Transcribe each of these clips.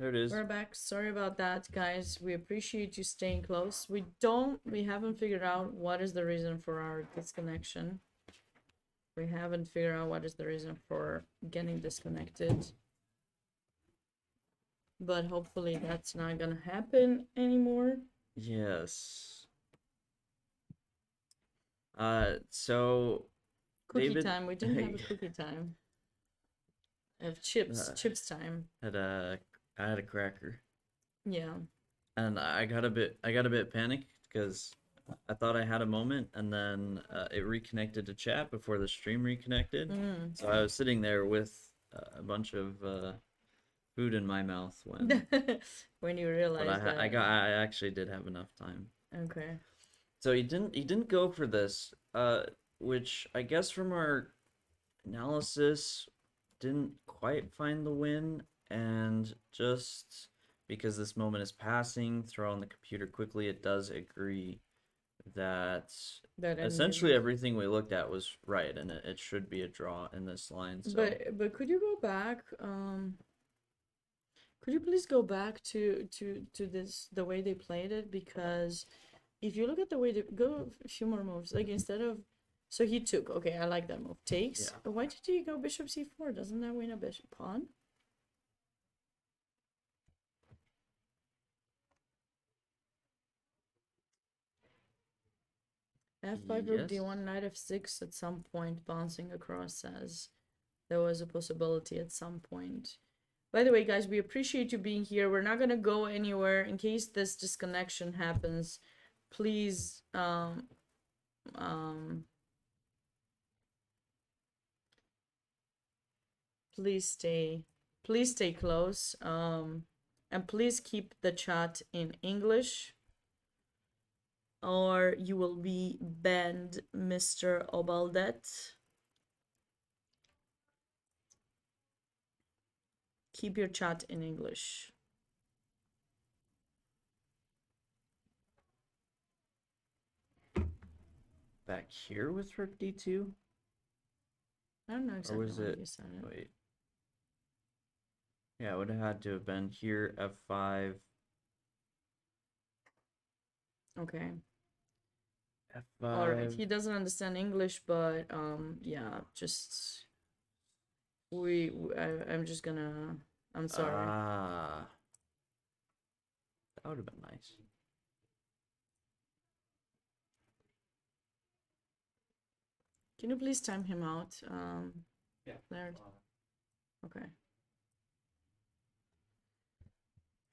There it is. We're back. Sorry about that, guys. We appreciate you staying close. We haven't figured out what is the reason for our disconnection. We haven't figured out what is the reason for getting disconnected. But hopefully that's not gonna happen anymore. Yes. So Cookie David time. We didn't have a cookie time. I have chips. uh, Chips time. I had a cracker, Yeah. and I got a bit panicked because I thought I had a moment, and then it reconnected to chat before the stream reconnected. Mm. So I was sitting there with a bunch of food in my mouth When you but realize that. I actually did have enough time. Okay. So he didn't go for this, which I guess from our analysis didn't quite find the win, and just because this moment is passing, throw on the computer quickly, it does agree that That essentially ended. everything we looked at was right, and it should be a draw in this line. So But could you go back? Could you please go back to this the way they played it? Because if you look at the way they go a few more moves, like instead of so he took, okay, I like that move. Takes. yeah, Why did he go bishop c4? Doesn't that win a bishop pawn? f5 rook yes, d1 knight f6 at some point bouncing across as there was a possibility at some point. By the way, guys, we appreciate you being here. We're not gonna go anywhere in case this disconnection happens. Please, um, please stay close. And please keep the chat in English, or you will be banned, Mr. Obaldet. Keep your chat in English. back here with rook d2, I don't know or exactly was why it? you said it. Wait, yeah, it would have had to have been here f5. Okay. All right. F5. He doesn't understand English, but yeah, just I'm just gonna. I'm sorry. Ah, that would have been nice. Can you please time him out? Yeah. Laird? Okay.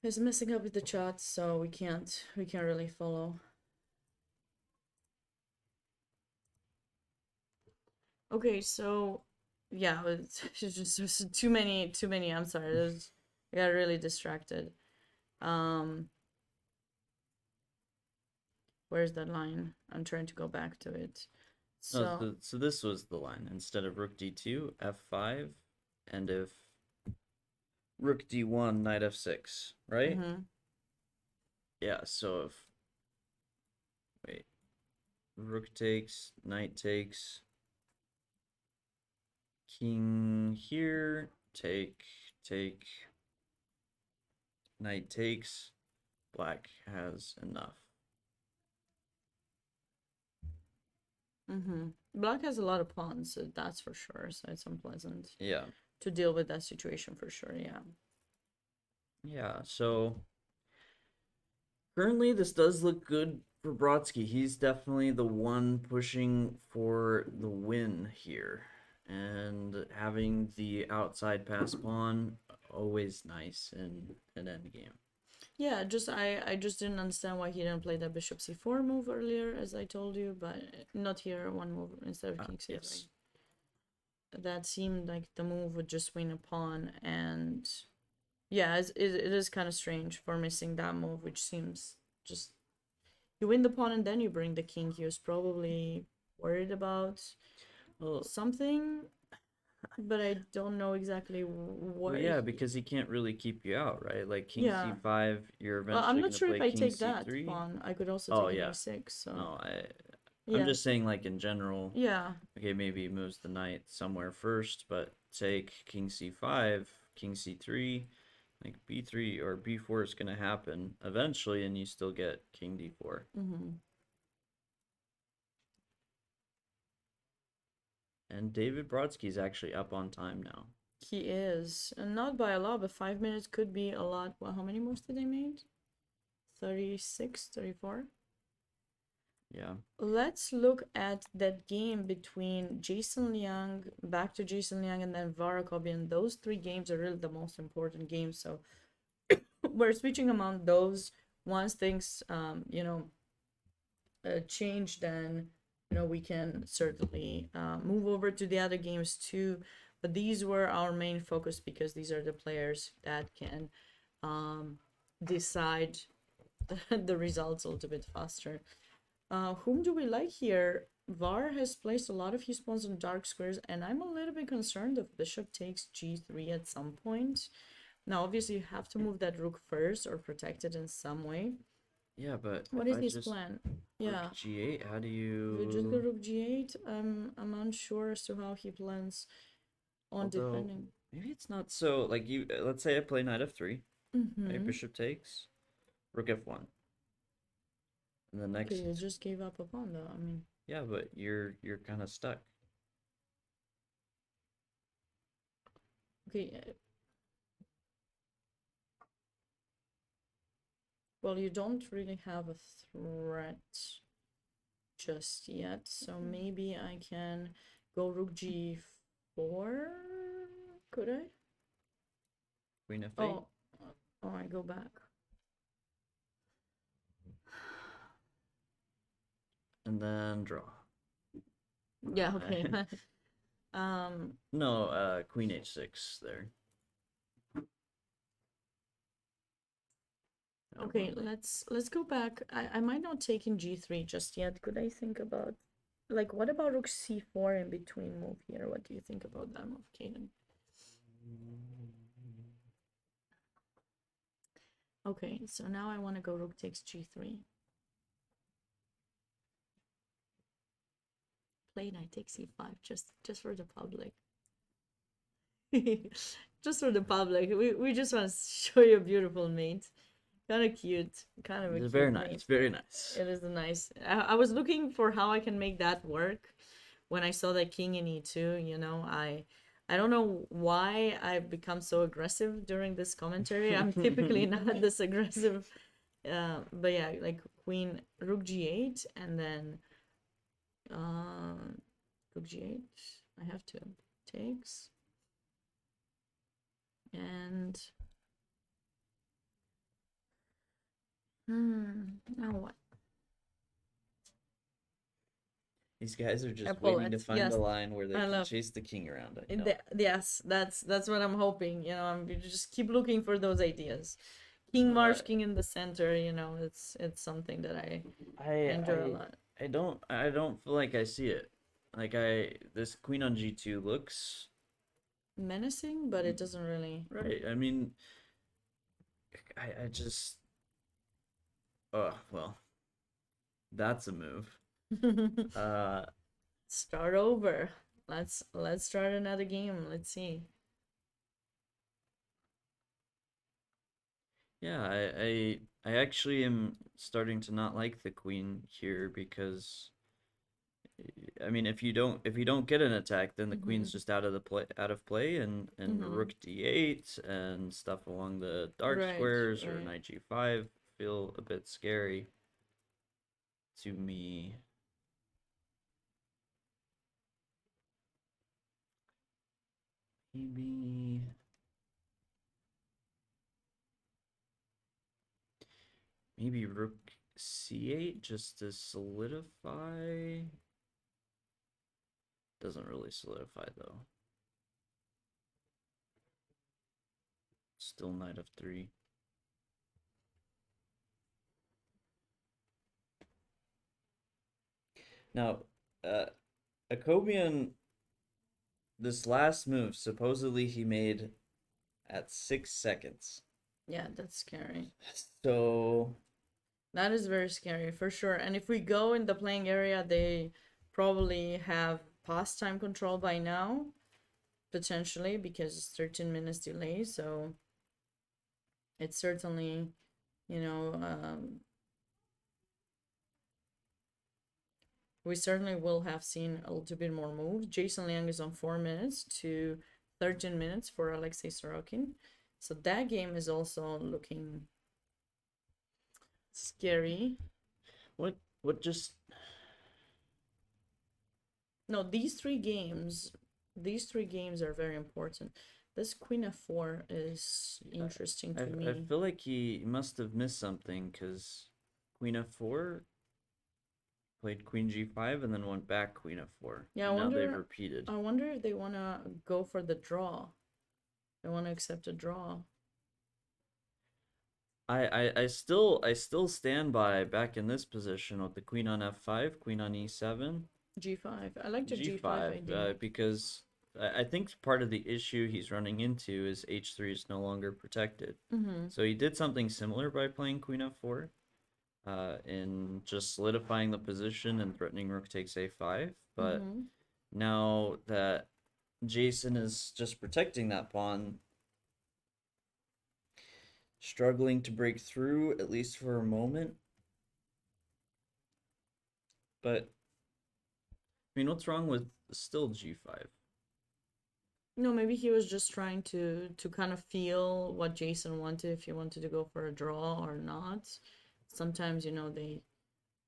He's messing up with the chat, so we can't really follow. Okay, so yeah, it's just too many. I'm sorry. I got really distracted. Um, where's that line? I'm trying to go back to it. No, So so this was the line. Instead of rook d2, f5, and if rook d1, knight f6, right? mm-hmm. Yeah, so if, wait, rook takes, knight takes, king here, take, knight takes, black has enough. Mm-hmm. Black has a lot of pawns, so that's for sure. So it's unpleasant Yeah. to deal with that situation for sure. Yeah. Yeah, so currently this does look good for Brodsky. He's definitely the one pushing for the win here. And having the outside pass pawn, always nice in an endgame. Yeah, just I just didn't understand why he didn't play that bishop c4 move earlier, as I told you, but not here, one move instead of king c3. Yes. That seemed like the move would just win a pawn, and yeah, it is kind of strange for missing that move, which seems just you win the pawn and then you bring the king. He was probably worried about Well, something, but I don't know exactly well, what. yeah, because he can't really keep you out, right? Like king Yeah. c5, you're Well, I'm eventually not gonna sure if play I king take that c3. pawn. I could also Oh take an yeah, e6. So no, I'm yeah, just saying like in general. yeah. Okay, maybe he moves the knight somewhere first, but take king c5, king c3, Like b3 or b4 is gonna happen eventually, and you still get king d4. Mm-hmm. And David Brodsky's actually up on time now. He is, and not by a lot, but 5 minutes could be a lot. Well, how many moves did they made? 36, 34. Yeah. Let's look at that game between Jason Liang, back to Jason Liang, and then Varakobian. Those three games are really the most important games. So we're switching among those. Once things, change, then we can certainly move over to the other games too. But these were our main focus because these are the players that can decide the results a little bit faster. Whom do we like here? Var has placed a lot of his pawns on dark squares, and I'm a little bit concerned if bishop takes g3 at some point. Now, obviously, you have to move that rook first or protect it in some way. Yeah, but What if is I his just plan? rook Yeah, g8, how do if you just go you... rook g8, I'm unsure as to how he plans on Although, defending. maybe it's not so, like, you, let's say I play knight f3, right? Mm-hmm. Bishop takes, rook f1. And the next... Okay, you just gave up a pawn though. I mean, Yeah, but you're kind of stuck. okay. Well, you don't really have a threat just yet, so maybe I can go rook g4. Could I? Queen f8. Oh, I go back. And then draw. Yeah, okay. um, No, queen h6 there. okay, let's go back. I might not take in g3 just yet. Could I think about, like, what about rook c4 in between move here? What do you think about that move, Kaden? Okay, so now I want to go rook takes g3. Play knight takes e5, just for the public. Just for the public. We just want to show you a beautiful mate. Kind of cute. Kind of a cute Very mate. nice, very nice. It is a nice. I was looking for how I can make that work when I saw that king in e2. I don't know why I've become so aggressive during this commentary. I'm typically not this aggressive. But yeah, like queen rook g8 and then rook g8. I have to takes and now what? These guys are just pull waiting to it. find Yes. the line where they I can love- chase the king around. I know. Yes, that's what I'm hoping. I'm just keep looking for those ideas. King But Marsh, king in the center. It's something that I enjoy a lot. I don't feel like I see it. Like this queen on g2 looks Menacing, but it doesn't really. right. I mean, I just... Oh, well. That's a move. Start over. Let's start another game. Let's see. Yeah, I actually am starting to not like the queen here because I mean if you don't get an attack, then the queen's just out of play, and rook d8 and stuff along the dark Right, squares or right. knight g5 feel a bit scary to me. Maybe rook c8 just to solidify. Doesn't really solidify though. Still knight f3. Now, Akobian, this last move, supposedly he made at 6 seconds. Yeah, that's scary. So That is very scary for sure. And if we go in the playing area, they probably have past time control by now, potentially, because it's 13 minutes delay. So It's certainly, you know, we certainly will have seen a little bit more moves. Jason Liang is on 4 minutes to 13 minutes for Alexei Sorokin. So that game is also looking scary. What just No, these three games are very important. This Queen f4 is interesting to I me. feel like he must have missed something because Queen f4 played Queen g5 and then went back Queen f4. Yeah, And now they've repeated. I wonder if they want to go for the draw. They want to accept a draw. I still stand by back in this position with the queen on f5, queen on e7, G5. I like the G5 g5, idea. because I think part of the issue he's running into is h3 is no longer protected. Mm-hmm. So he did something similar by playing queen f4, in just solidifying the position and threatening rook takes a5. But Mm-hmm. now that Jason is just protecting that pawn, struggling to break through, at least for a moment. But I mean, what's wrong with still g5? No, maybe he was just trying to kind of feel what Jason wanted, if he wanted to go for a draw or not. Sometimes, you know,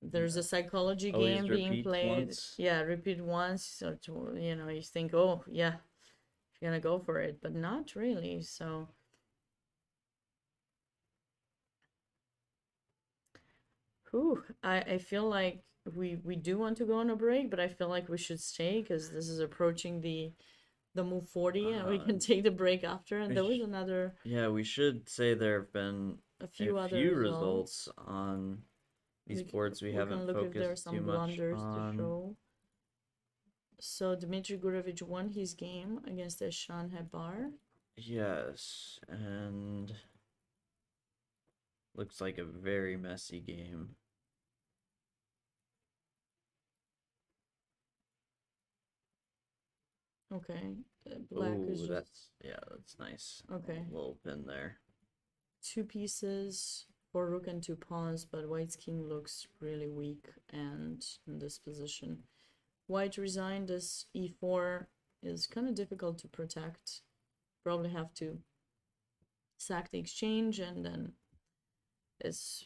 there's a psychology Always game being repeat played. once. Yeah, repeat once, so to, you know, you think, oh yeah, you're gonna go for it, but not really. So whew, I feel like we do want to go on a break, but I feel like we should stay because this is approaching the move 40 and we can take the break after. And there was another Yeah, we should say there have been a few a other few results. results on these boards we We can haven't look if there are focused too some much blunders to on. show. So Dmitry Gurevich won his game against Eshan Hebar. Yes, and looks like a very messy game. Okay, black Oh, is just that's nice. okay. A little pin there. 2 pieces for rook and 2 pawns, but white's king looks really weak and in this position. White resigned as e4 is kind of difficult to protect. Probably have to sack the exchange and then it's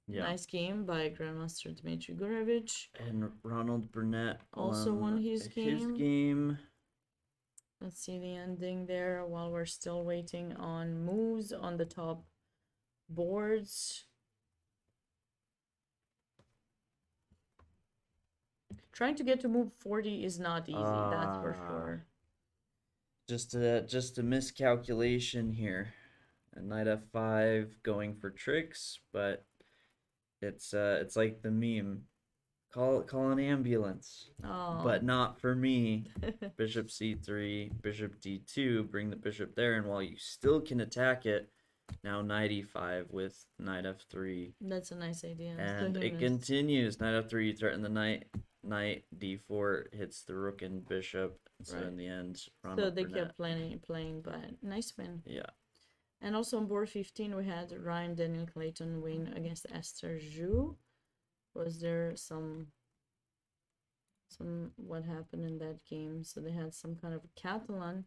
nice game by Grandmaster Dmitry Gurevich. And Ronald Burnett Also won his game. game. Let's see the ending there while we're still waiting on moves on the top boards. Trying to get to move 40 is not easy, that's for sure. Just a miscalculation here. And knight f5 going for tricks, but it's like the meme. Call an ambulance. Oh. But not for me. Bishop c3, bishop d2, bring the bishop there, and while you still can attack it, now knight e5 with knight f3. That's a nice idea. And it continues. Knight f3, you threaten the knight. Knight d4 hits the rook and bishop. So in the end, Ronald so they Burnett. kept playing, but nice win. Yeah. And also on board 15, we had Ryan Daniel Clayton win against Esther Zhu. Was there some what happened in that game? So they had some kind of a Catalan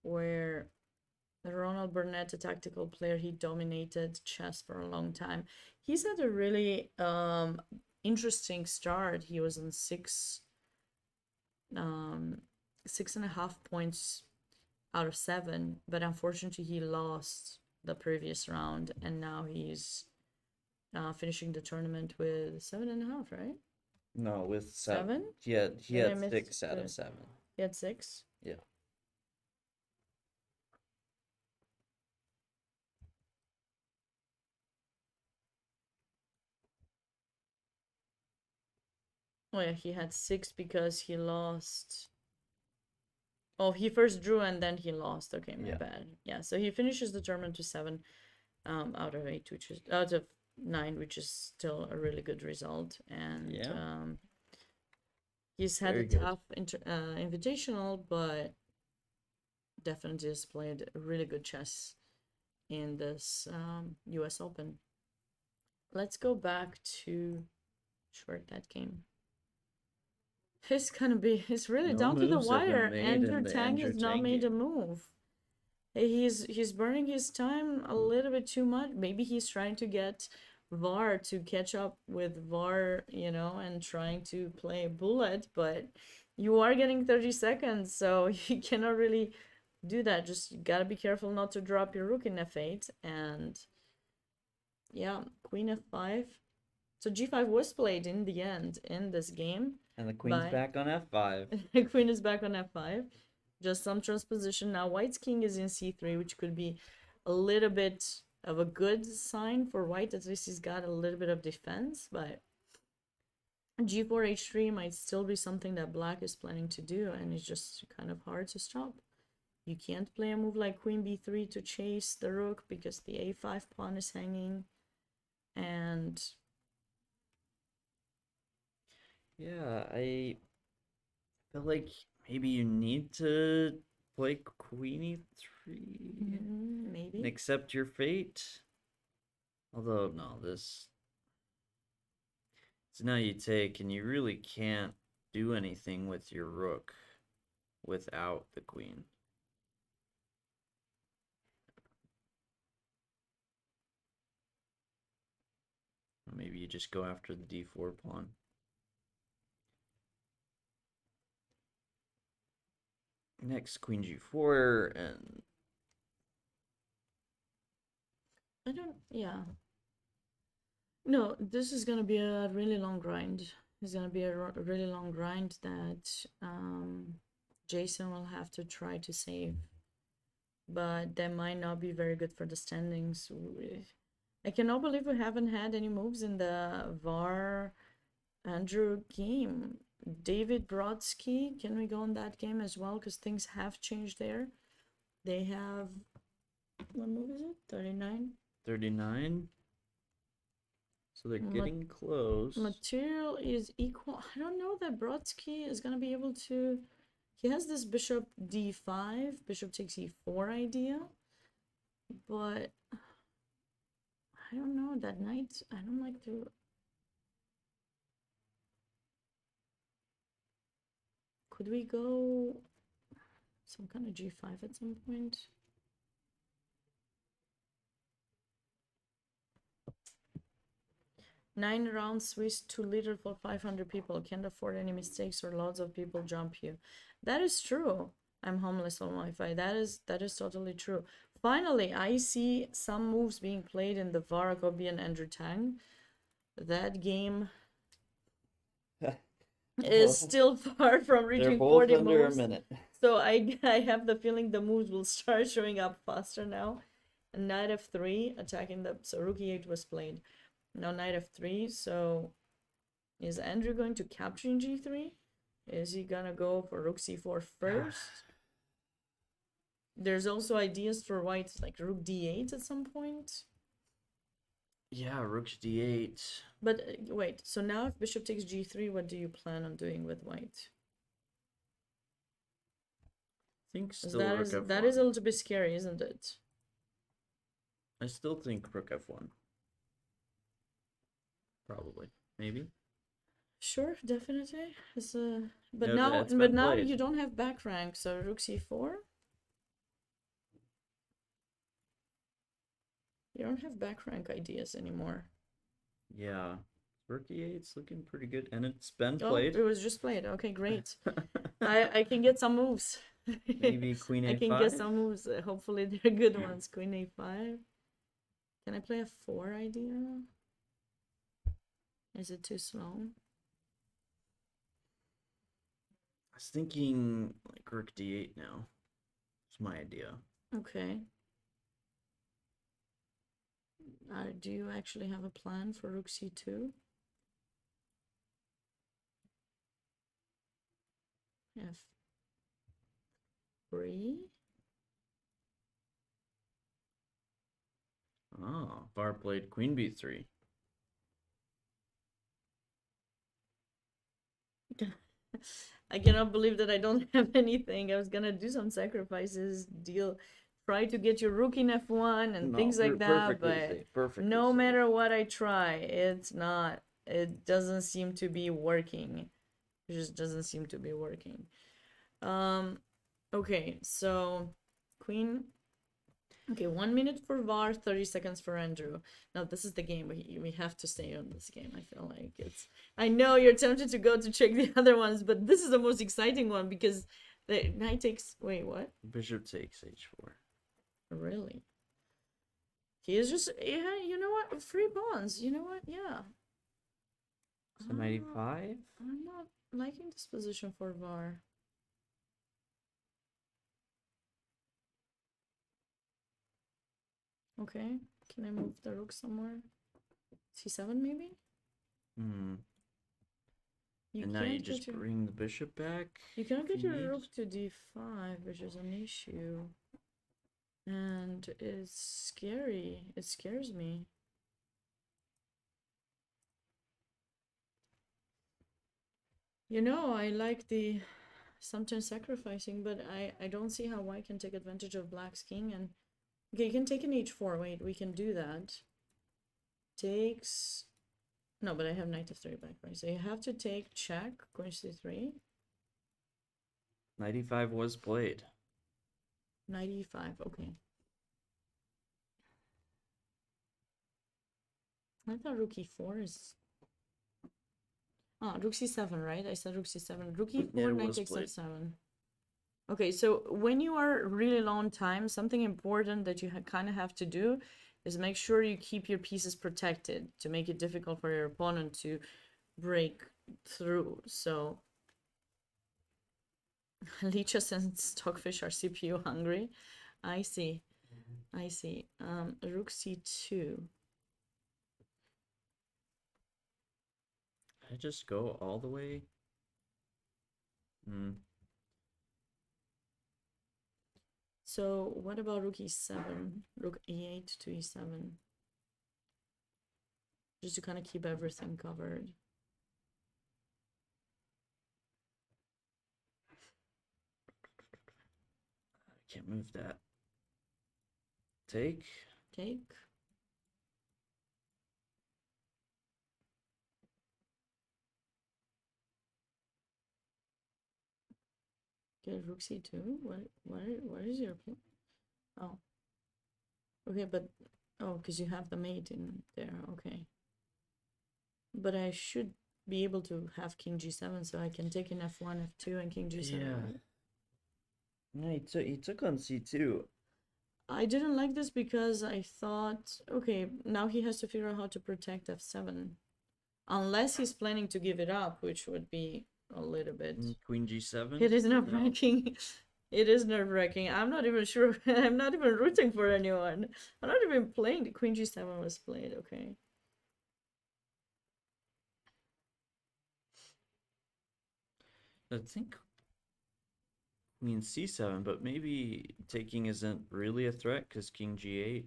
where Ronald Burnett, a tactical player, he dominated chess for a long time. He's had a really interesting start. He was on 6.5 points out of 7, but unfortunately he lost the previous round, and now he's finishing the tournament with 7.5, right? No, with 7. He had 6 out of 7. He had 6. Yeah. Oh yeah, he had 6 because he lost. Oh, he first drew and then he lost. Okay, my bad. Yeah, so he finishes the tournament to 7 out of 8, which is out of 9, which is still a really good result. And he's had a tough invitational, but definitely displayed really good chess in this US Open. Let's go back to short that game. It's really No down to the moves have been wire. made Andrew in the Tang Andrew has not Tang made a game. move. He's burning his time a little bit too much. Maybe he's trying to get VAR to catch up with VAR, you know, and trying to play bullet, but you are getting 30 seconds, so you cannot really do that. Just you gotta be careful not to drop your rook in f8. And yeah, queen f5. So g5 was played in the end in this game. And the queen's Bye. back on f5. The queen is back on f5. Just some transposition. Now white's king is in c3, which could be a little bit of a good sign for white. At least he's got a little bit of defense, but g4 h3 might still be something that black is planning to do, and it's just kind of hard to stop. You can't play a move like queen b3 to chase the rook because the a5 pawn is hanging. And Yeah, I feel like maybe you need to play queen e3 maybe. and accept your fate. Although, no, this... So now you take, and you really can't do anything with your rook without the queen. Or maybe you just go after the d4 pawn. Next, queen g4, and I don't, yeah. No, this is gonna be a really long grind. It's gonna be a really long grind that Jason will have to try to save. But that might not be very good for the standings. I cannot believe we haven't had any moves in the VAR Andrew game. David Brodsky, can we go on that game as well? Because things have changed there. They have, what move is it? 39? 39. So they're getting close. Material is equal. I don't know that Brodsky is gonna be able to. He has this bishop d5, bishop takes e4 idea, but I don't know, that knight, I don't like to. Could we go some kind of g5 at some point? Nine rounds Swiss 2 liter for 500 people. Can't afford any mistakes or lots of people jump you. That is true. I'm homeless on Wi-Fi. That is totally true. Finally, I see some moves being played in the VAR Gobi and Andrew Tang. That game is still far from reaching 40 moves. A minute. So I have the feeling the moves will start showing up faster now. Knight f3 attacking the, so rook e8 was played. Now knight f3. So is Andrew going to capture in g3? Is he gonna go for rook c4 first? There's also ideas for white, like rook d8 at some point. Yeah, rook d8. But wait, so now if bishop takes g3, what do you plan on doing with white? I think still That rook is f1. that is a little bit scary, isn't it? I still think rook f1. Probably. Maybe. Sure, definitely. It's but Yeah, now played. you don't have back rank, so rook c4. You don't have back rank ideas anymore. Yeah. Rook e8's looking pretty good, and it's been played. Oh, it was just played. Okay, great. I can get some moves. Maybe queen a5. I can get some moves. Hopefully they're good ones. Queen a5. Can I play a 4 idea? Is it too slow? I was thinking like rook d8 now. It's my idea. Okay. Do you actually have a plan for rook c2? f3. Oh, VAR played queen b3. I cannot believe that I don't have anything. I was gonna do some sacrifices, deal try to get your rook in f1 and No, things like that, perfectly but safe. Perfectly no safe. matter what I try, it doesn't seem to be working. It just doesn't seem to be working. Okay, so queen. Okay, 1 minute for VAR, 30 seconds for Andrew. Now this is the game. We have to stay on this game. I feel like it's. I know you're tempted to go to check the other ones, but this is the most exciting one because the knight takes. Wait, what? Bishop takes h4. Really? He is just. Yeah, you know what? Free pawns. You know what? Yeah. So 95? I'm not liking this position for VAR. Okay, can I move the rook somewhere? C7 maybe? Hmm. You And now you can't just get your bring the bishop back. you cannot if get you your need. rook to d5, which is an issue. And it's scary. It scares me. You know, I like the sometimes sacrificing, but I don't see how white can take advantage of black's king. And okay, you can take an h4. Wait, we can do that. Takes. No, but I have knight f3 back, right? So you have to take check, queen c3. 95 was played. 95, okay. I thought rook e4 is. Ah, rook c7, right? I said rook c7. Rook e4, Yeah, it knight was takes played. f7. Okay, so when you are really long time, something important that you kind of have to do is make sure you keep your pieces protected to make it difficult for your opponent to break through. So Lichess and Stockfish are CPU hungry. I see. I see. Rook c2. I just go all the way. Hmm. So what about rook e7? Rook e8 to e7. Just to kind of keep everything covered. I can't move that. Take. Take. Okay, rook c2. What is your plan? Oh. Okay, but oh, because you have the mate in there. Okay. But I should be able to have king g7, so I can take in f1, f2, and king g7. Yeah. Right? No, he took on c2. I didn't like this because I thought, okay, now he has to figure out how to protect f7. Unless he's planning to give it up, which would be a little bit. Queen g7. It is No. nerve-wracking. It is nerve-wracking. I'm not even sure. I'm not even rooting for anyone. I'm not even playing. The queen g7 was played. Okay. I think queen c7, but maybe taking isn't really a threat because king g8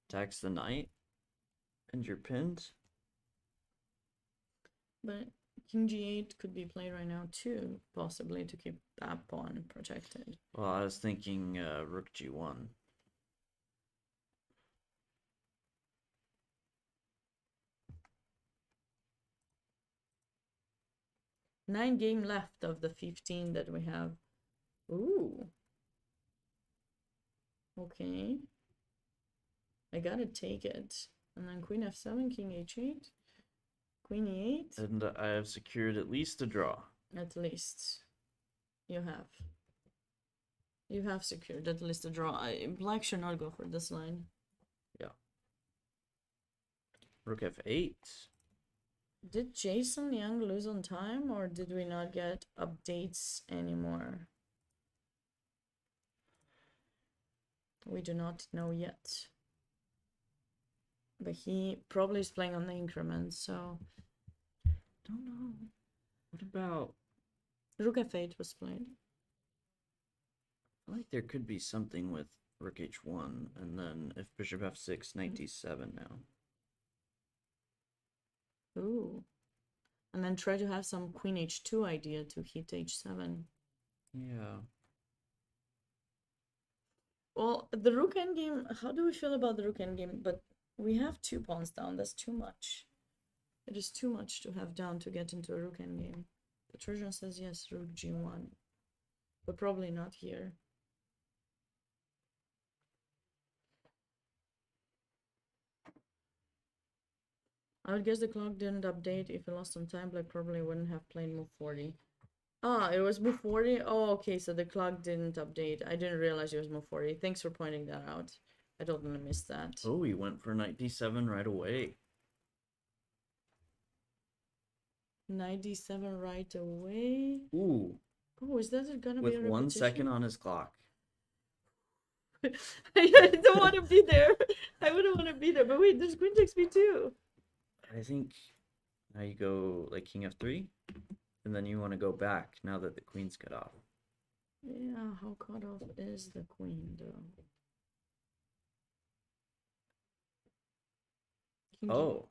attacks the knight and you're pinned. But king g8 could be played right now too, possibly to keep that pawn protected. Well, I was thinking rook g1. Nine game left of the 15 that we have. Ooh. Okay. I gotta take it. And then queen f7, king h8, queen e8. And I have secured at least a draw. At least. You have. You have secured at least a draw. Black should not go for this line. Yeah. Rook f8. Did Jason Young lose on time, or did we not get updates anymore? We do not know yet. But he probably is playing on the increment, so. Don't know. What about. Rook f8 was played. I feel like there could be something with rook h1, and then if bishop f6, knight d7 now. Ooh. And then try to have some queen h2 idea to hit h7. Yeah. Well, the rook endgame, how do we feel about the rook endgame? But we have 2 pawns down, that's too much. It is too much to have down to get into a rook endgame. The Trojan says yes, rook g1. But probably not here. I would guess the clock didn't update. If it lost some time, Black probably wouldn't have played move 40. Ah, it was move 40? Oh, okay, so the clock didn't update. I didn't realize it was move 40. Thanks for pointing that out. I totally missed that. Oh, he went for knight d7 right away. Knight d7 right away. Ooh, Oh, is that gonna be a with 1 second repetition? on his clock. I don't want to be there. I wouldn't want to be there. But wait, there's queen takes b2. I think now you go like king f3, and then you want to go back now that the queen's cut off. Yeah, how cut off is the queen though? King Oh,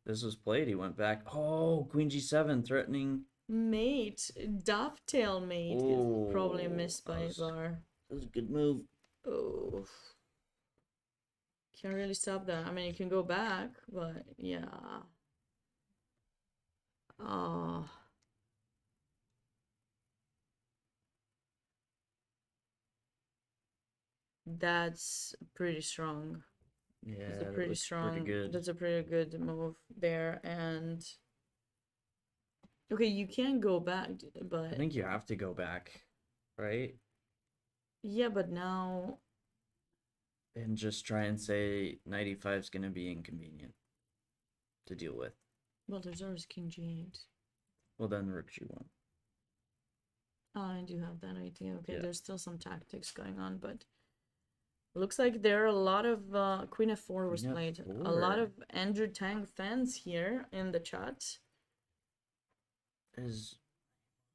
this was played. He went back. Oh, queen g7 threatening. mate, dovetail mate is probably missed by Var. That was a good move. Oh, can't really stop that. I mean, you can go back, but yeah. Oh, that's pretty strong. Yeah, That's a that pretty looks strong. pretty good. That's a pretty good move there. And okay, you can go back, I but think you have to go back, right? yeah, but now And just try and say knight e5 is going to be inconvenient to deal with. well, there's always king g8. Well, then rook g1. Oh, I do have that idea. Okay, Yeah. there's still some tactics going on, but looks like there are a lot of Queen f4 was Queen played. A lot f4. of Andrew Tang fans here in the chat. Is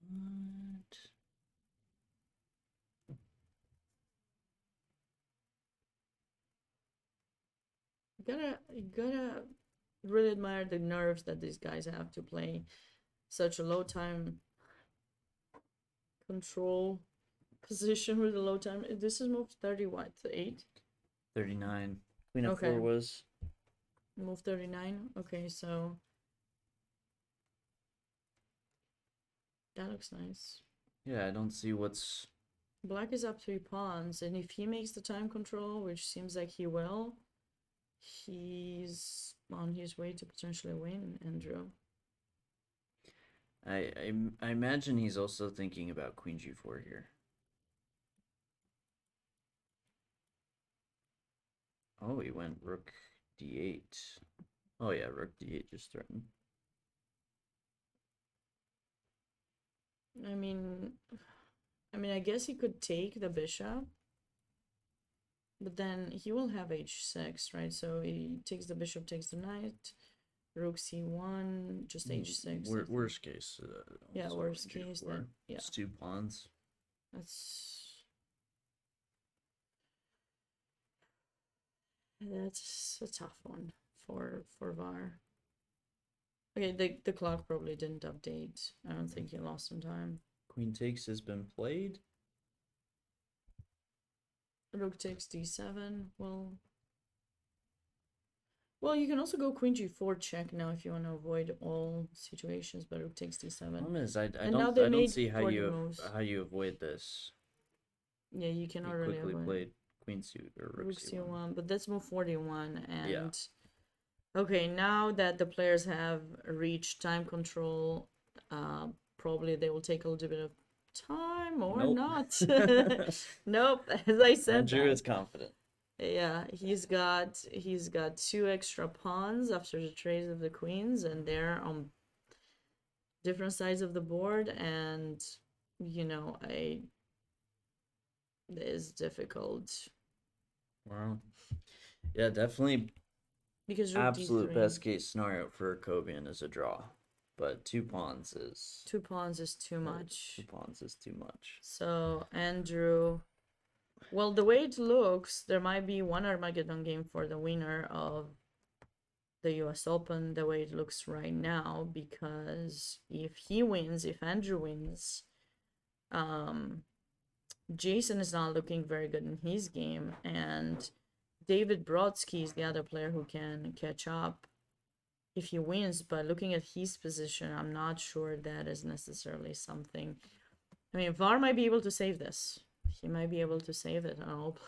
what? You gotta really admire the nerves that these guys have to play such a low time control position with a low time. This is move 30 what? 8? 39. Queen f4 Okay. was. Move 39. Okay, so that looks nice. Yeah, I don't see what's. Black is up 3 pawns, and if he makes the time control, which seems like he will, he's on his way to potentially win, Andrew. I imagine he's also thinking about queen g4 here. Oh, he went rook d8. Oh yeah, rook d8 just threatened. I mean, I guess he could take the bishop, but then he will have h6, right? So he takes the bishop, takes the knight, rook c1, just h6. Worst case. Yeah, also worst queen case, g4. then, yeah. It's 2 pawns. That's a tough one for Var. Okay, the clock probably didn't update. I don't think he lost some time. Queen takes has been played. Rook takes d7. Well, you can also go queen g4 check now if you want to avoid all situations, but rook takes d7. Problem is, I And now they don't made see how 40 you moves. avoid this. Yeah, you He cannot really quickly avoid played queen suit or rook rook c1. c1, but that's move 41. And Yeah. okay, now that the players have reached time control, probably they will take a little bit of time or Nope. not. Nope, as I said. Andrew that. is confident. Yeah, he's got 2 extra pawns after the trades of the queens, and they're on different sides of the board, and you know, it is difficult Wow. Yeah, definitely because rook absolute d3, best case scenario for Kovian is a draw. But 2 pawns is 2 pawns is too much. 2 pawns is too much. So Andrew, well, the way it looks, there might be one Armageddon game for the winner of the US Open, the way it looks right now, because if he wins, if Andrew wins, Jason is not looking very good in his game, and David Brodsky is the other player who can catch up if he wins. But looking at his position, I'm not sure that is necessarily something. I mean, VAR might be able to save this. He might be able to save it. I hope.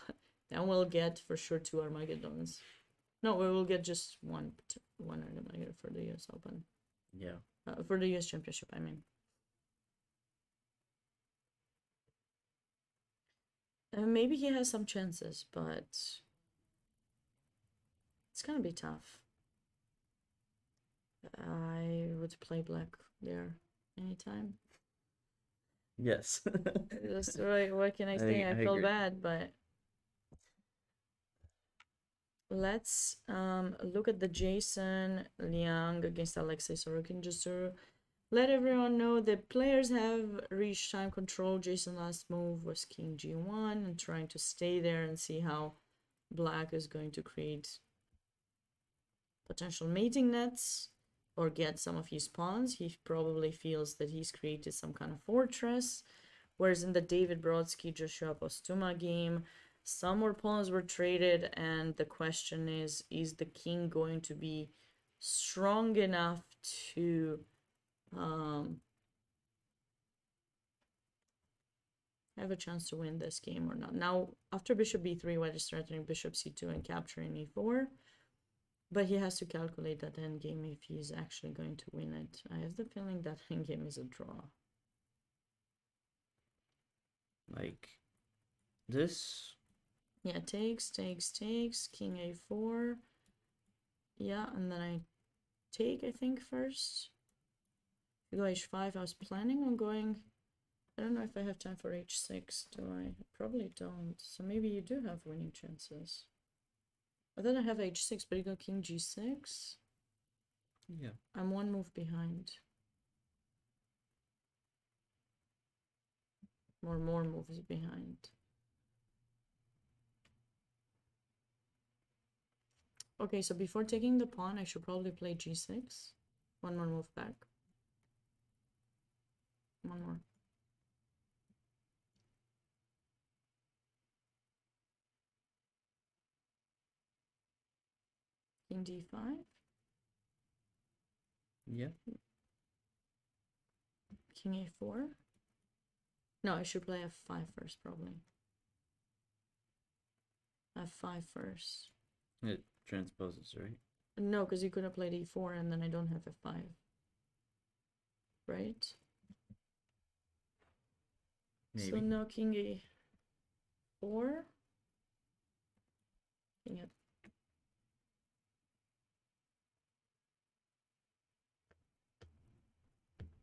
Then we'll get for sure 2 Armageddons. No, we will get just one Armageddon for the US Open. Yeah. For the US Championship, I mean. Maybe he has some chances, but it's gonna be tough. I would play black there anytime. Yes. That's right. What can I say? I feel agree. bad, but let's look at the Jason Liang against Alexei Sorokin just to let everyone know the players have reached time control. Jason's last move was King G1 and trying to stay there and see how black is going to create potential mating nets or get some of his pawns. He probably feels that he's created some kind of fortress. Whereas in the David Brodsky Joshua Postuma game, some more pawns were traded, and the question is the king going to be strong enough to have a chance to win this game or not? Now, after bishop b3, white is threatening bishop c2 and capturing e4. But he has to calculate that endgame if he's actually going to win it. I have the feeling that endgame is a draw. Like this. Yeah, takes, king a4. Yeah, and then I take, I think, first. You go h5. I was planning on going... I don't know if I have time for h6, do I? Probably don't. So maybe you do have winning chances. But then I have h6, but you go king g6. Yeah. I'm one move behind. Or more moves behind. Okay, so before taking the pawn, I should probably play g6. One more move back. One more. King d5. Yeah. King a4. No, I should play f5 first, probably. f5 first. It transposes, right? No, because you could have played e4 and then I don't have f5. Right? Maybe. So now king a4. King f.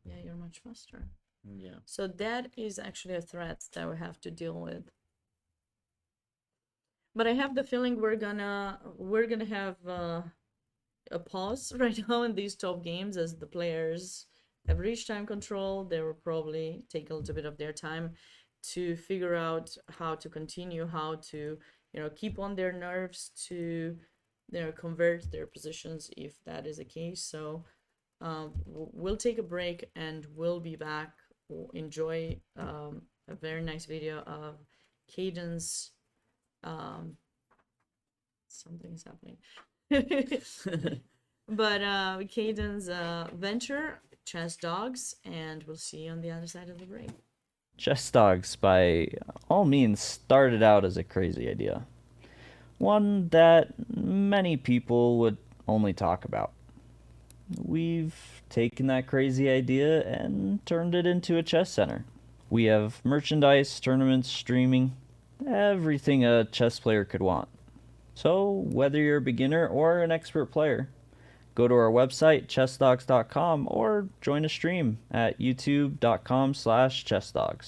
Yeah, you're much faster. Yeah. So that is actually a threat that we have to deal with. But I have the feeling we're gonna have a pause right now in these top games as the players have reached time control. They will probably take a little bit of their time to figure out how to continue, how to keep on their nerves, to convert their positions if that is the case. So we'll take a break and we'll be back. We'll enjoy a very nice video of Cadence. Something's happening. But Caden's venture, Chess Dogs, and we'll see you on the other side of the break. Chess Dogs, by all means, started out as a crazy idea. One that many people would only talk about. We've taken that crazy idea and turned it into a chess center. We have merchandise, tournaments, streaming, everything a chess player could want. So, whether you're a beginner or an expert player, go to our website, chessdogs.com, or join a stream at youtube.com/chessdogs.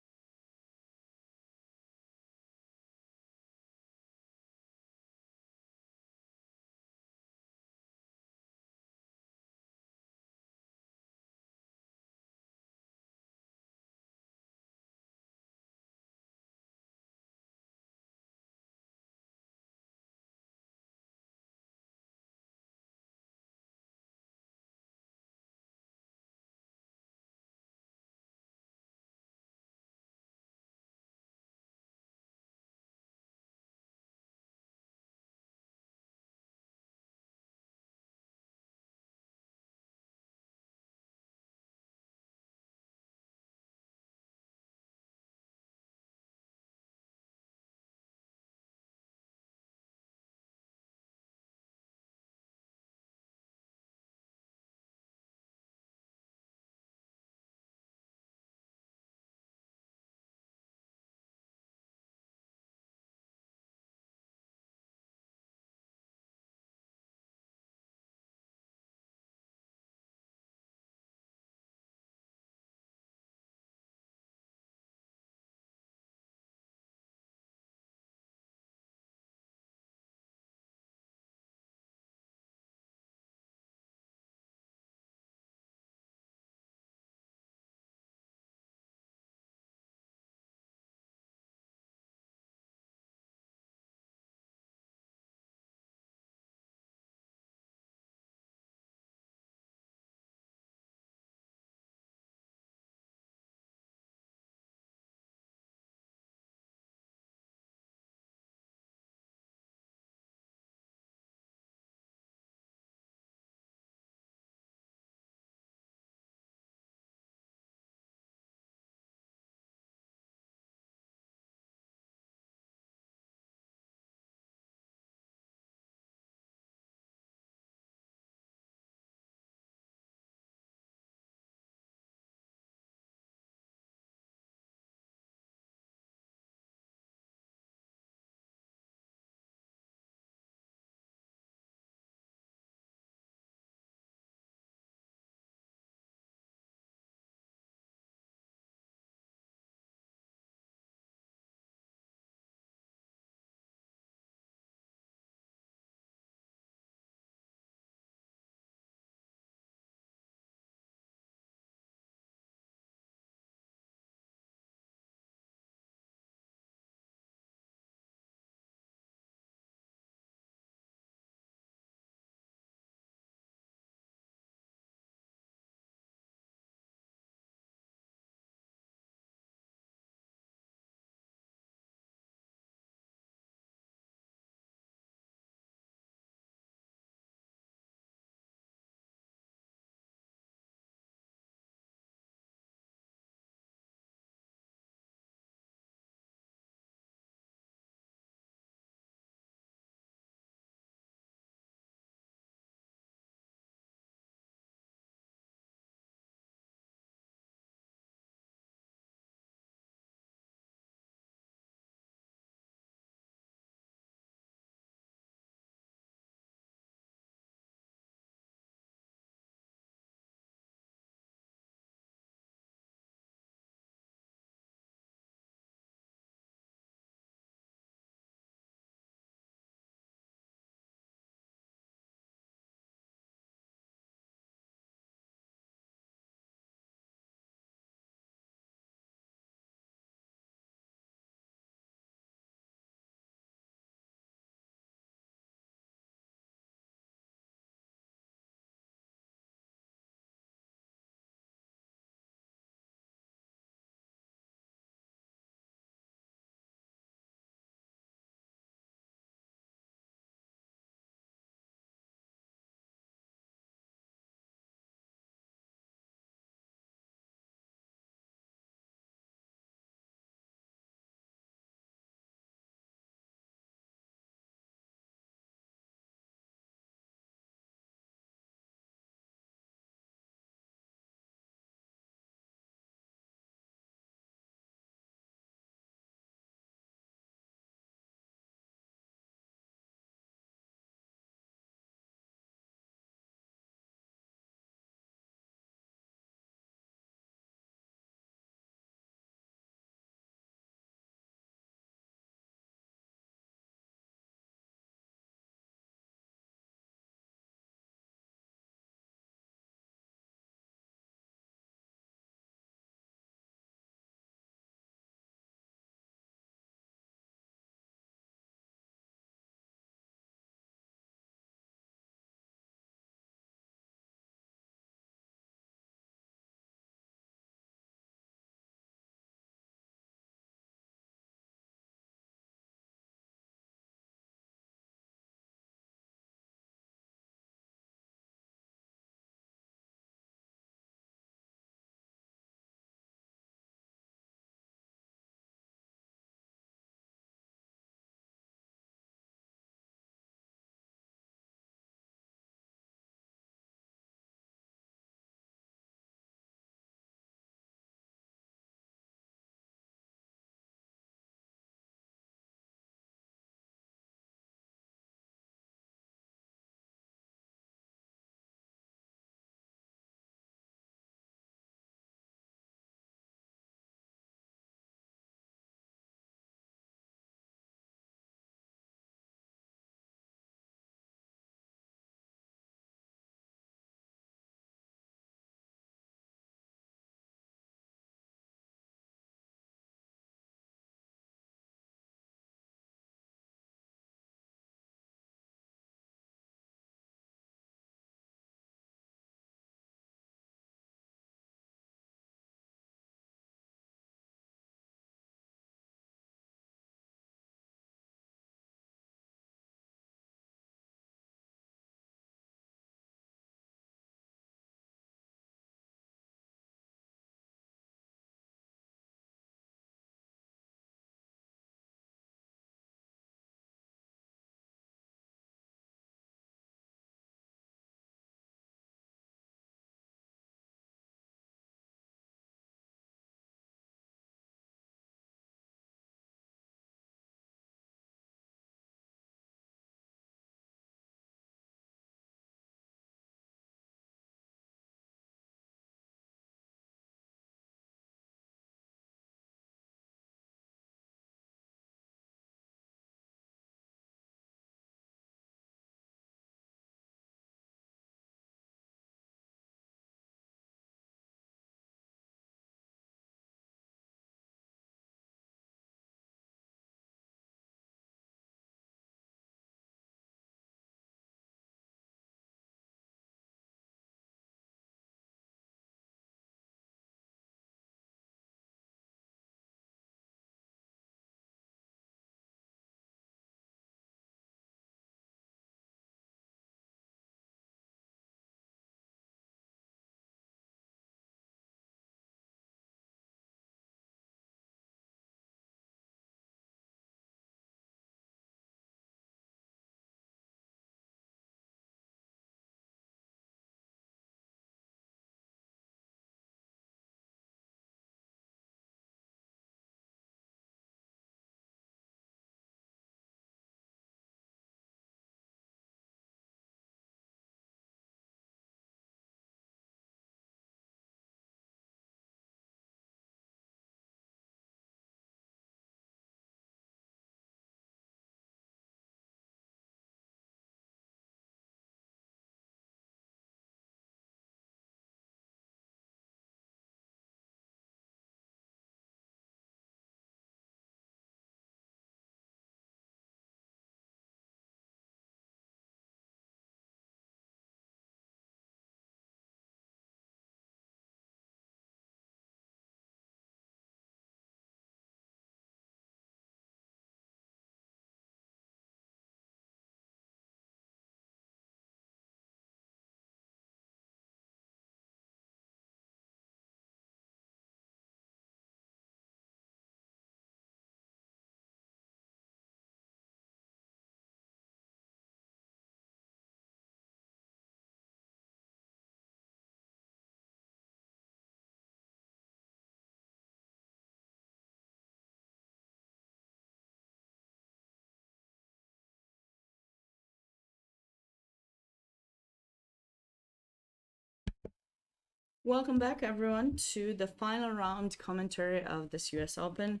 Welcome back, everyone, to the final round commentary of this US Open.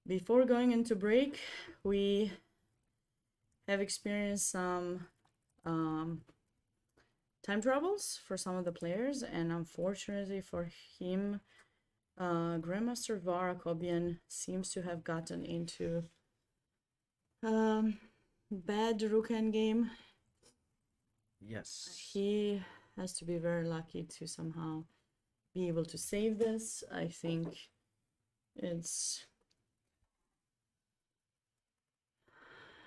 Before going into break, we have experienced some time troubles for some of the players, and unfortunately for him, Grandmaster Varakobian seems to have gotten into bad rook endgame. Yes. He has to be very lucky to somehow be able to save this. I think it's,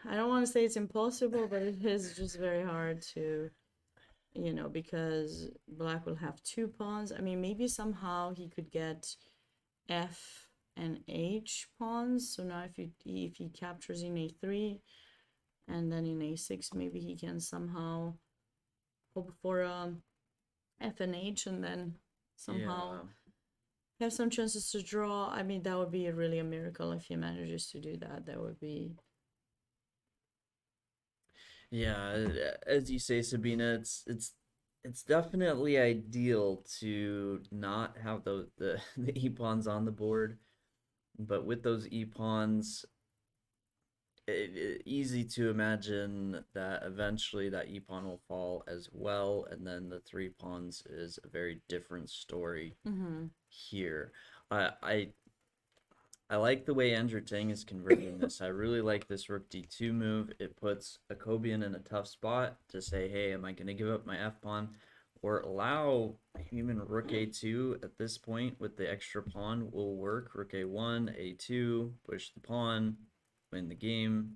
I don't want to say it's impossible, but it is just very hard to, because black will have two pawns. I mean, maybe somehow he could get F and H pawns. So now if he captures in A3 and then in A6, maybe he can somehow hope for F and H and then somehow have some chances to draw. I mean, that would be really a miracle if he manages to do that. That would be. Yeah, as you say, Sabina, it's definitely ideal to not have the e pawns on the board, but with those e pawns, easy to imagine that eventually that e pawn will fall as well, and then the three pawns is a very different story here. I I like the way Andrew Tang is converting this. I really like this rook d2 move. It puts Akobian in a tough spot to say, hey, am I going to give up my f-pawn? Or allow human rook a2 at this point with the extra pawn will work. Rook a1, a2, push the pawn, win the game.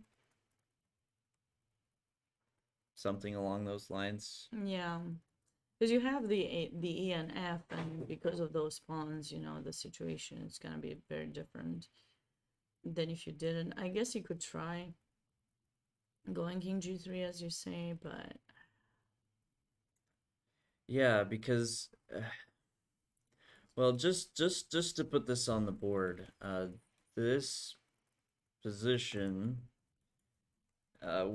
Something along those lines. Yeah. Because you have the E and F, and because of those pawns, the situation is gonna be very different than if you didn't. I guess you could try going king g3 as you say, but yeah, because well, just to put this on the board, this position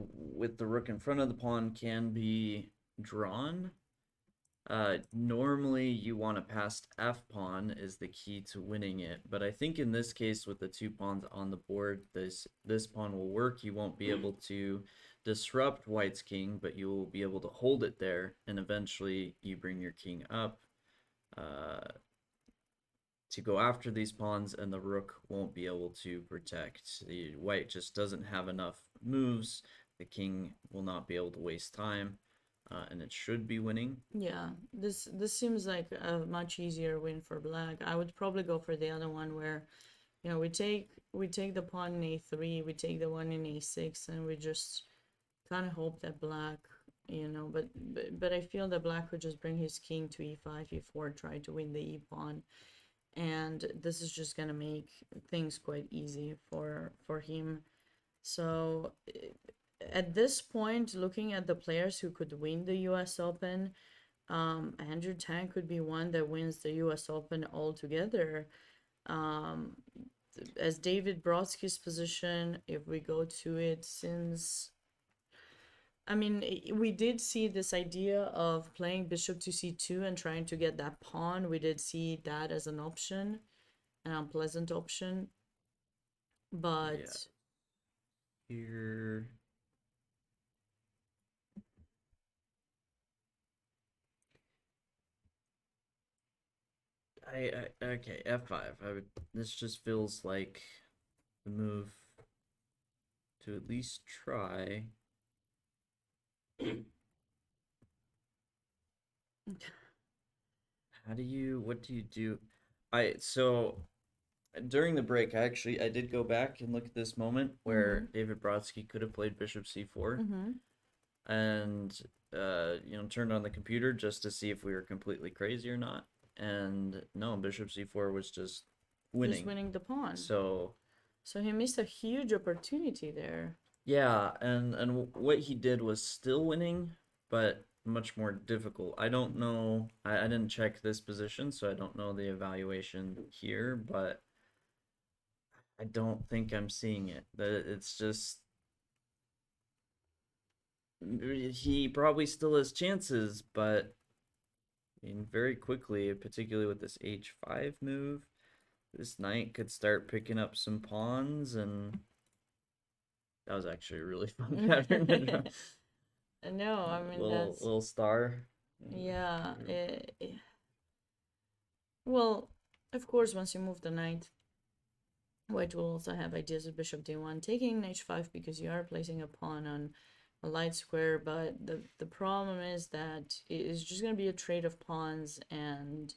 with the rook in front of the pawn can be drawn. Normally you want to pass f pawn is the key to winning it, but I think in this case with the two pawns on the board, this pawn will work. You won't be able to disrupt white's king, but you will be able to hold it there, and eventually you bring your king up to go after these pawns, and the rook won't be able to protect. The white just doesn't have enough moves. The king will not be able to waste time. And it should be winning. yeah, this seems like a much easier win for black. I would probably go for the other one where, we take the pawn in a3, we take the one in a6, and we just kind of hope that black, but I feel that black would just bring his king to e5, e4, try to win the e pawn, and this is just gonna make things quite easy for him. So at this point, looking at the players who could win the US Open, Andrew Tang could be one that wins the US Open altogether. As David Brodsky's position, if we go to it, since I mean, we did see this idea of playing bishop to c2 and trying to get that pawn. We did see that as an option, an unpleasant option. But here, okay, f5. This just feels like the move to at least try. What do you do? So during the break, I did go back and look at this moment where David Brodsky could have played bishop c4, and turned on the computer just to see if we were completely crazy or not. And no, bishop c4 was just winning. Just winning the pawn. So he missed a huge opportunity there. yeah, and what he did was still winning, but much more difficult. I don't know. I didn't check this position, so I don't know the evaluation here, but I don't think I'm seeing it. That it's just he probably still has chances, but mean, very quickly, particularly with this h5 move, this knight could start picking up some pawns, and that was actually a really fun pattern to draw. No, I mean that's Little star. yeah. Well, of course, once you move the knight, white will also have ideas of bishop d1, taking h5 because you are placing a pawn on a light square. But the problem is that it's just gonna be a trade of pawns, and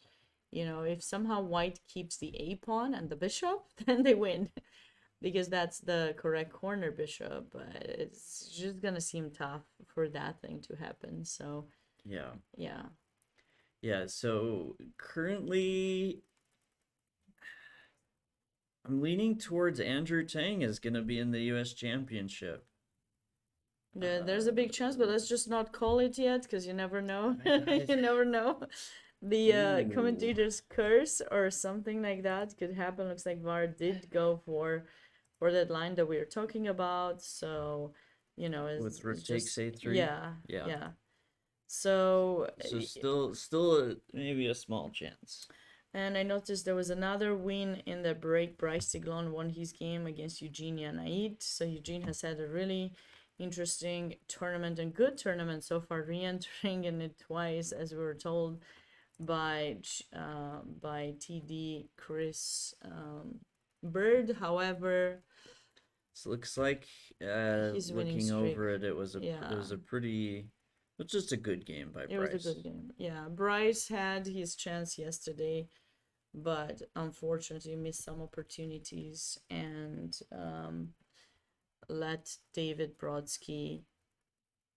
you know, if somehow white keeps the a pawn and the bishop, then they win. Because that's the correct corner bishop, but it's just gonna seem tough for that thing to happen. So Yeah. yeah. Yeah, so currently I'm leaning towards Andrew Tang is going to be in the US Championship. There's a big chance, but let's just not call it yet, because you never know. I- You never know. The Ooh. commentator's curse or something like that could happen. Looks like VAR did go for that line that we were talking about. So, you know, With rook it's takes just a3? yeah, Yeah. yeah. So So still maybe a small chance. and I noticed there was another win in the break. Bryce Tiglon won his game against Eugenia Naid. So Eugene has had a really interesting tournament and good tournament so far, re-entering in it twice, as we were told by TD Chris Bird. However, So it looks like He's winning looking streak. over it, it was a Yeah. pretty, it was just a good game by it Bryce. was a good game. Yeah, Bryce had his chance yesterday, but unfortunately missed some opportunities and let David Brodsky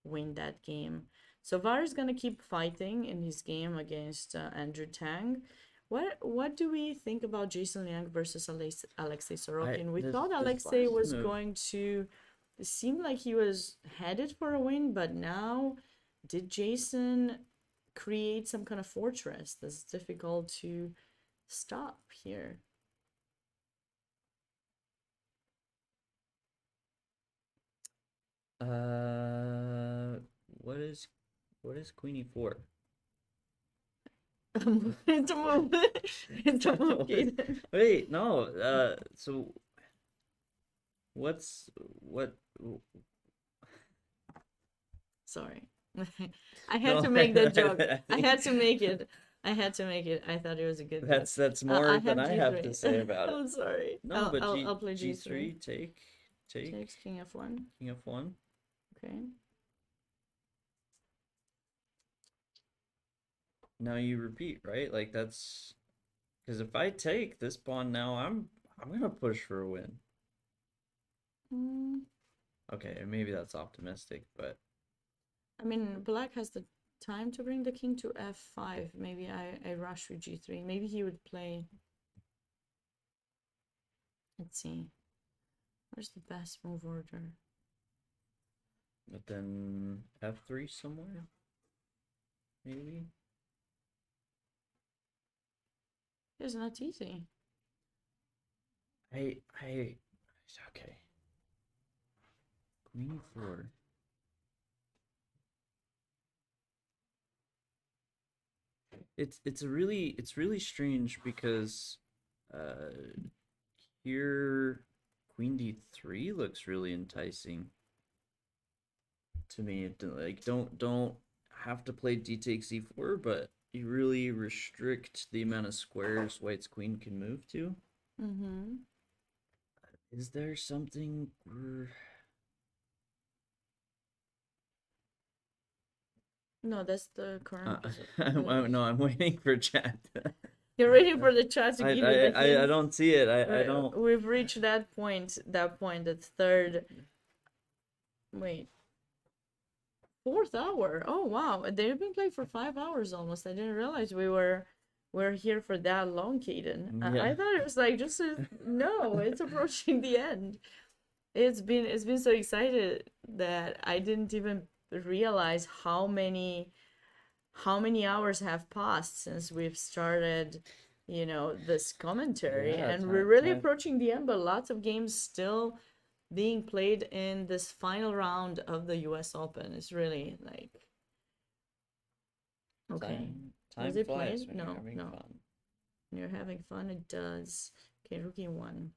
win that game. So VAR is gonna keep fighting in his game against Andrew Tang. What do we think about Jason Liang versus Alexei Sorokin? We thought this Alexei last was move- going to seem like he was headed for a win, but now did Jason create some kind of fortress that's difficult to stop here? What is Queen E4? It's a move. It's a move, Kaden. Wait, no. So what? Sorry. I had No, to make that joke. I I had to make it. I had to make it. I thought it was a good joke. That's more than I have G3. to say about it. I'm sorry. No, but I'll play G3, take Takes King F1. King F1. Okay. Now you repeat, right? Like that's because if I take this pawn now, I'm gonna push for a win. Mm, Okay, maybe that's optimistic, but I mean, Black has the time to bring the king to F5. Maybe I rush with G3. Maybe he would play. Let's see. Where's the best move order? then F3 somewhere, maybe. It's not easy. I okay. Queen E4. It's really strange because here Queen D3 looks really enticing to me. Like don't have to play D takes E4, but you really restrict the amount of squares White's queen can move to. Mm-hmm. Is there something No, that's the current. I'm waiting for chat. You're waiting for the chat to give you the I hint. don't see it. I don't. We've reached that point. The third. Wait. Fourth hour. Oh wow, they've been playing for 5 hours almost. I didn't realize we're here for that long, Kaden. I Yeah. thought it was like just no. It's approaching the end. It's been so excited that I didn't even realize how many hours have passed since we've started, you know, this commentary. Yeah, And we're time- really time- approaching the end, but lots of games still being played in this final round of the US Open. It's really like okay. Time it flies played? when you're No, having no. fun. When you're having fun, it does. Okay, rook e1.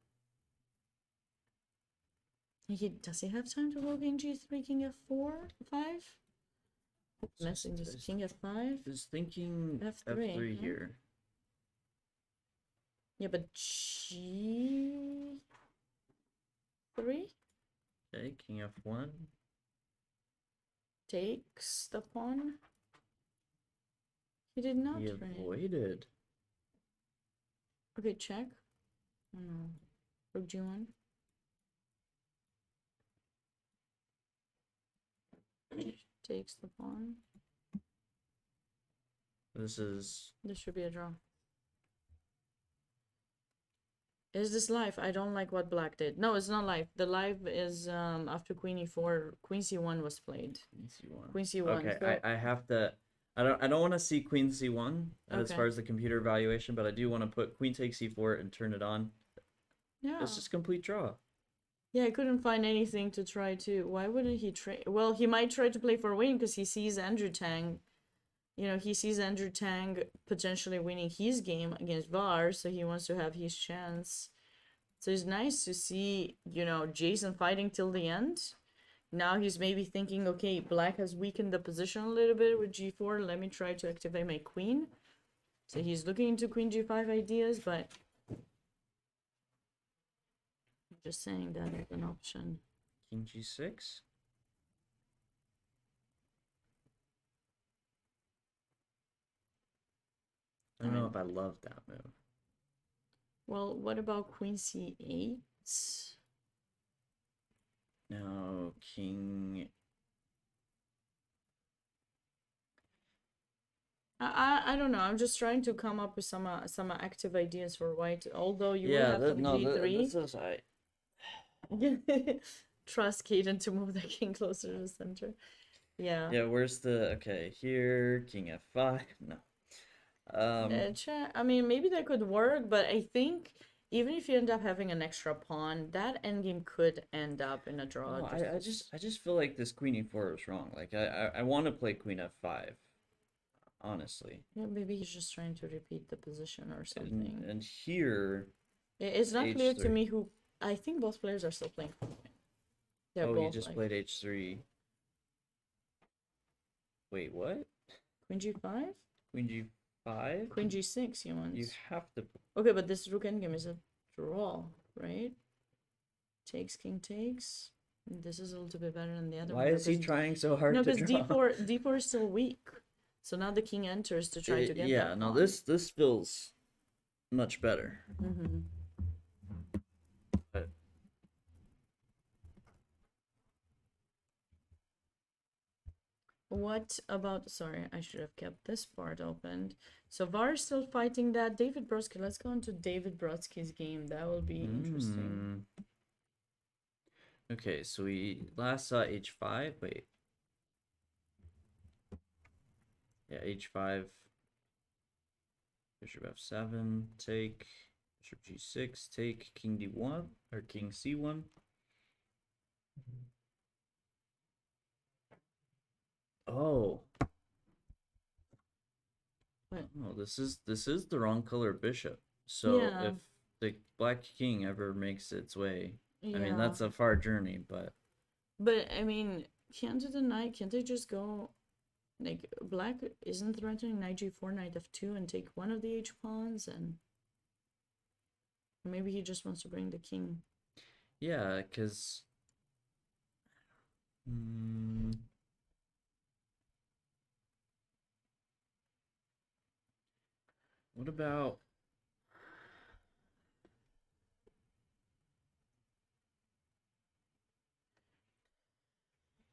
Does he have time to go king g3, king f4, 5? Messing this king f5. Is thinking F3, F3 huh? here. Yeah, but g3? Okay, king F1. Takes the pawn. He did not He trade. avoided. Okay, check. Oh no. Rook g1. Takes the pawn. This is This should be a draw. Is this live? I don't like what black did. No, it's not live. The live is after queen e4, queen c1 was played. queen C1. Queen c1. Okay, So, I have to. I don't want to see queen C1 as Okay. far as the computer evaluation, but I do want to put queen takes C4 and turn it on. yeah. It's just complete draw. Yeah, I couldn't find anything to try to. Why wouldn't he trade? Well, he might try to play for win because he sees Andrew Tang. You know, he sees Andrew Tang potentially winning his game against VAR, so he wants to have his chance. So it's nice to see, you know, Jason fighting till the end. Now he's maybe thinking, okay, black has weakened the position a little bit with g4. Let me try to activate my queen. So he's looking into queen g5 ideas, but I'm just saying that is an option. King G6. I don't know if I love that move. Well, what about queen c8? No, king. I don't know. I'm just trying to come up with some active ideas for white. Although you will Yeah, have some no, g3. this is I. Trust Kaden to move the king closer to the center. Yeah. Yeah, where's the okay here? King F5. No. I mean, maybe that could work, but I think even if you end up having an extra pawn, that endgame could end up in a draw. No, I just feel like this queen e4 is wrong. Like I want to play queen f5. Honestly. Yeah, maybe he's just trying to repeat the position or something. And here. It's not clear to H3. me who. I think both players are still playing. They're Oh, both he just like, played h3. Wait, what? queen g5, Queen g5. queen g6. He wants. You have to. Okay, but this rook endgame is a draw, right? Takes, king takes. This is a little bit better than the other one. Why is he because- trying so hard No, to because draw? d4 is still weak. So now the king enters to try to get yeah, that no, pawn. this feels much better. Mm-hmm. But What about, sorry, I should have kept this part opened. So VAR is still fighting that. David Brodsky, let's go into David Brodsky's game. That will be interesting. Okay, so we last saw h5. Wait. Yeah, h5. Bishop f7, take. Bishop g6, take. King d1, or king c1. Oh. What? Oh, this is the wrong color bishop. So Yeah. if the black king ever makes its way, Yeah. I mean that's a far journey, but But I mean, can't the knight? Can't they just go? Like black isn't threatening knight g4, knight f2, and take one of the h pawns, and maybe he just wants to bring the king. yeah, because what about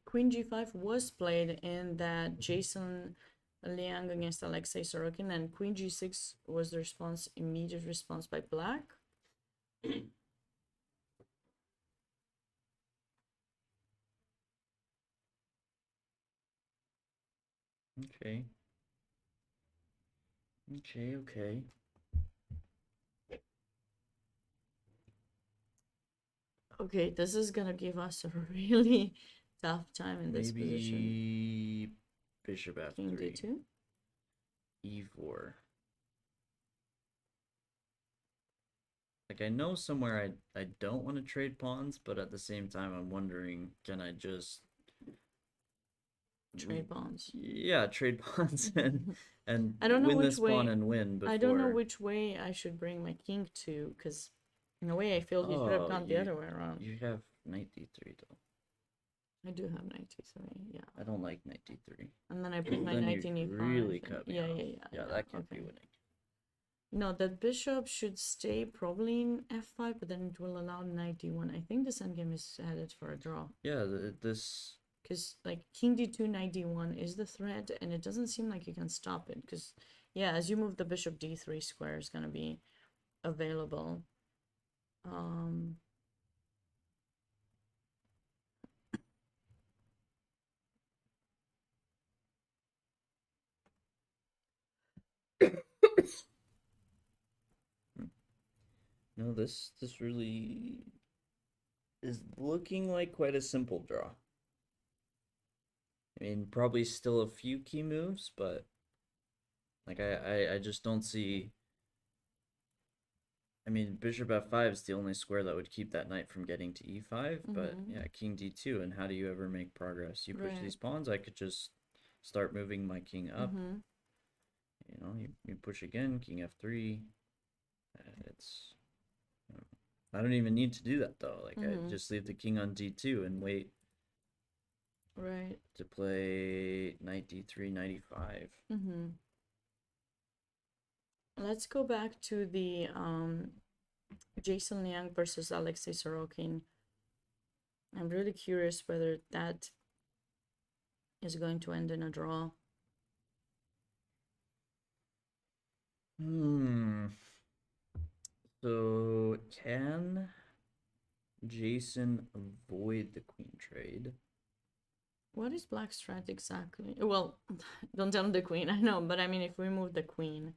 Queen g5 was played in that Jason Liang against Alexei Sorokin, and Queen g6 was the response, immediate response by black. okay. Okay. Okay, this is gonna give us a really tough time in this position. Maybe bishop f3. King d2. e4. Like, I know somewhere I don't want to trade pawns, but at the same time, I'm wondering, can I just Trade bonds. yeah, trade pawns and I don't know win which this pawn way. and win before. I don't know which way I should bring my king to, because in a way I feel he should have Oh, gone the other way around. You have knight d3 though. I do have knight d3, yeah. I don't like knight d3. And then I put my Then knight you in e5. really and- cut me yeah, off. yeah, yeah. Yeah, that can't be okay. winning. No, that bishop should stay probably in f5, but then it will allow knight d1. I think this endgame is headed for a draw. Yeah, this. Because, like, king d2, knight d1 is the threat, and it doesn't seem like you can stop it. Because, yeah, as you move the bishop, d3 square is going to be available. No, this really is looking like quite a simple draw. I mean, probably still a few key moves, but like I just don't see. I mean, bishop f5 is the only square that would keep that knight from getting to e5, but yeah, king d2, and how do you ever make progress? You push Right. these pawns, I could just start moving my king up. Mm-hmm. You know, you push again, king f3. It's I don't even need to do that though. Like I just leave the king on d2 and wait Right. to play knight d3, knight e5. Mm-hmm. Let's go back to the Jason Liang versus Alexei Sorokin. I'm really curious whether that is going to end in a draw. So can Jason avoid the queen trade? What is black strat exactly? Well, don't tell me the queen, I know, but I mean if we move the queen.